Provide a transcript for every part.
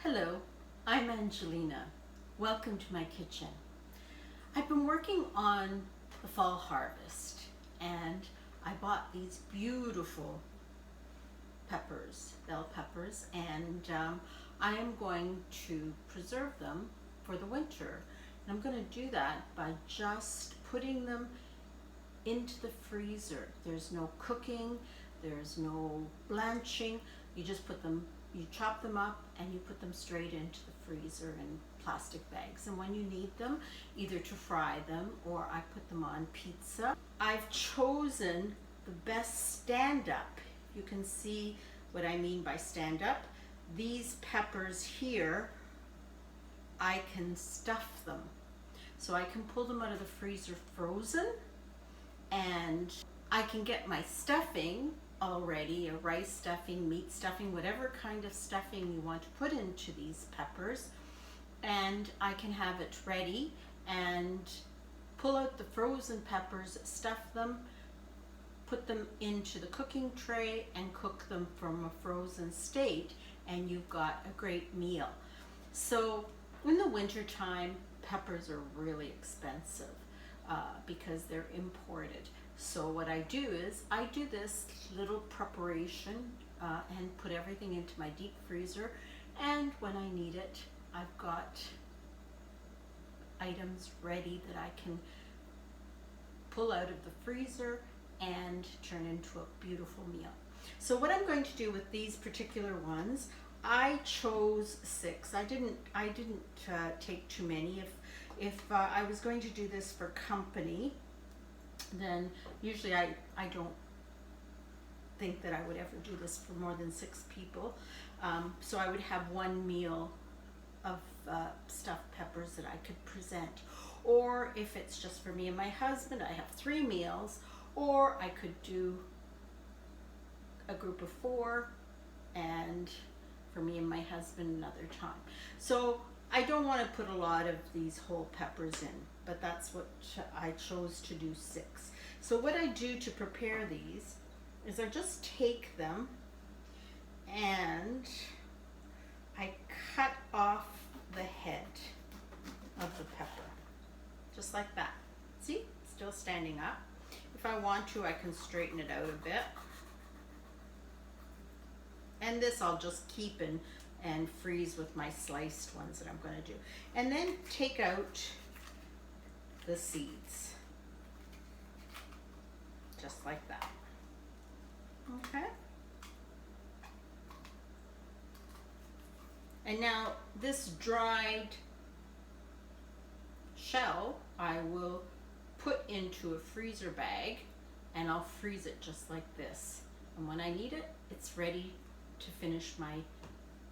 Hello, I'm Angelina. Welcome to my kitchen. I've been working on the fall harvest and I bought these beautiful peppers, bell peppers, and I am going to preserve them for the winter. And I'm going to do that by just putting them into the freezer. There's no cooking, there's no blanching. You just put them, you chop them up and you put them straight into the freezer in plastic bags. And when you need them, either to fry them or I put them on pizza. I've chosen the best stand-up. You can see what I mean by stand-up. These peppers here, I can stuff them. So I can pull them out of the freezer frozen, and I can get my stuffing already, a rice stuffing, meat stuffing, whatever kind of stuffing you want to put into these peppers, and I can have it ready and pull out the frozen peppers, stuff them, put them into the cooking tray and cook them from a frozen state, and you've got a great meal. So in the winter time, peppers are really expensive because they're imported. So what I do is I do this little preparation and put everything into my deep freezer, and when I need it, I've got items ready that I can pull out of the freezer and turn into a beautiful meal. So what I'm going to do with these particular ones, I chose 6. I didn't take too many. If I was going to do this for company, then usually I don't think that I would ever do this for more than 6 people. So I would have one meal of stuffed peppers that I could present. Or if it's just for me and my husband, I have 3 meals. Or I could do a group of 4 and for me and my husband another time. So I don't want to put a lot of these whole peppers in, but that's what I chose to do 6. So what I do to prepare these is I just take them and I cut off the head of the pepper, just like that. See, still standing up. If I want to, I can straighten it out a bit. And this I'll just keep and freeze with my sliced ones that I'm going to do. And then take out the seeds, just like that. Okay. And now this dried shell I will put into a freezer bag and I'll freeze it just like this. And when I need it, it's ready to finish my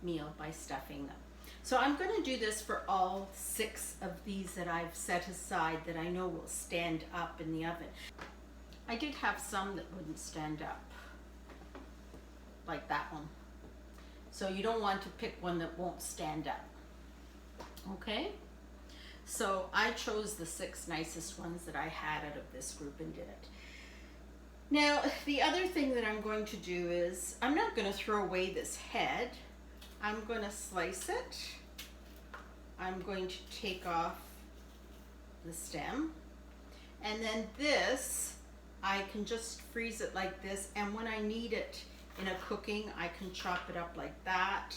meal by stuffing them. So I'm going to do this for all 6 of these that I've set aside that I know will stand up in the oven. I did have some that wouldn't stand up, like that one. So you don't want to pick one that won't stand up. Okay? So I chose the 6 nicest ones that I had out of this group and did it. Now, the other thing that I'm going to do is, I'm not going to throw away this head. I'm going to slice it. I'm going to take off the stem. And then this, I can just freeze it like this. And when I need it in a cooking, I can chop it up like that,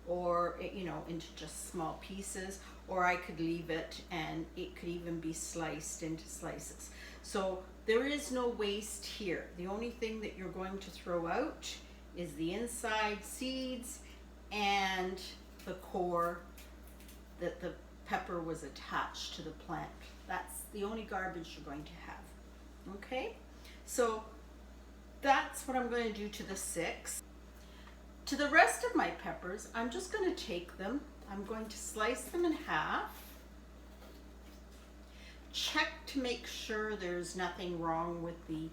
or, you know, into just small pieces. Or I could leave it and it could even be sliced into slices. So there is no waste here. The only thing that you're going to throw out is the inside seeds and the core that the pepper was attached to the plant. That's the only garbage you're going to have. Okay? So that's what I'm going to do to the 6. To the rest of my peppers, I'm just going to take them, I'm going to slice them in half. Check to make sure there's nothing wrong with the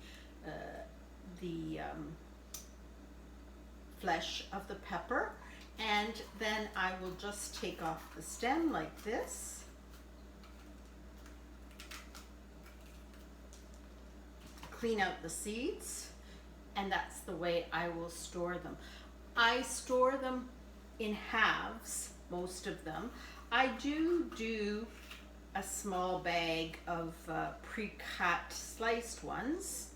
flesh of the pepper, and then I will just take off the stem like this. Clean out the seeds, and that's the way I will store them. I store them in halves, most of them. I do a small bag of pre-cut sliced ones.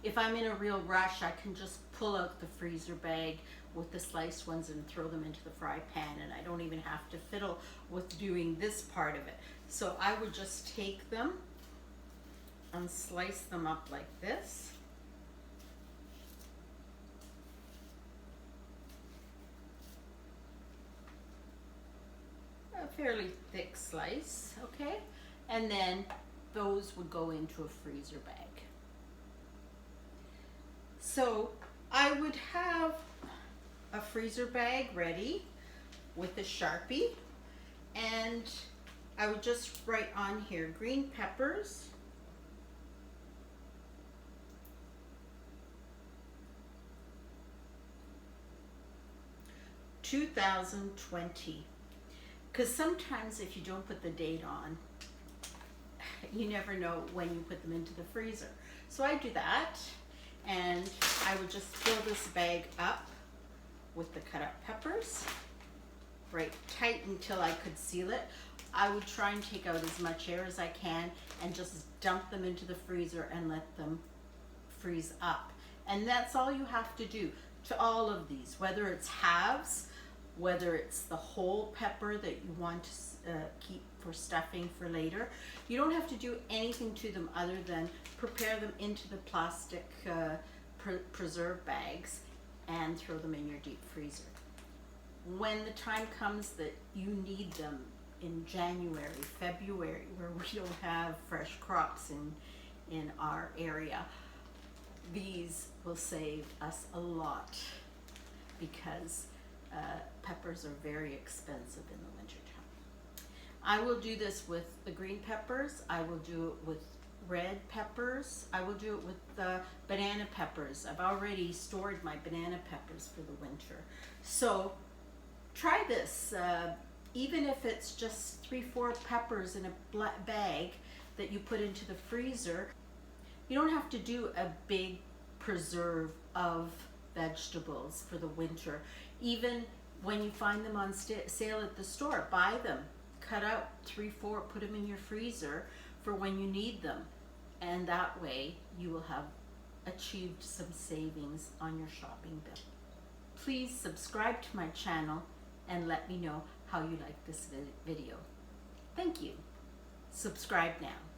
If I'm in a real rush, I can just pull out the freezer bag with the sliced ones and throw them into the fry pan, and I don't even have to fiddle with doing this part of it. So I would just take them and slice them up like this. A fairly thick slice, okay? And then those would go into a freezer bag. So I would have a freezer bag ready with a Sharpie, and I would just write on here green peppers, (2020), because sometimes if you don't put the date on, you never know when you put them into the freezer. So I do that, and I would just fill this bag up with the cut up peppers, right tight until I could seal it. I would try and take out as much air as I can and just dump them into the freezer and let them freeze up. And that's all you have to do to all of these, whether it's halves, whether it's the whole pepper that you want to keep for stuffing for later. You don't have to do anything to them other than prepare them into the plastic preserve bags and throw them in your deep freezer. When the time comes that you need them in January, February, where we don't have fresh crops in our area, these will save us a lot, because peppers are very expensive in the winter time. I will do this with the green peppers. I will do it with red peppers. I will do it with the banana peppers. I've already stored my banana peppers for the winter. So try this. Even if it's just 3-4 peppers in a bag that you put into the freezer, you don't have to do a big preserve of vegetables for the winter. Even when you find them on sale at the store, buy them, cut out 3-4, put them in your freezer for when you need them, and that way you will have achieved some savings on your shopping bill. Please subscribe to my channel and let me know how you like this video. Thank you. Subscribe now.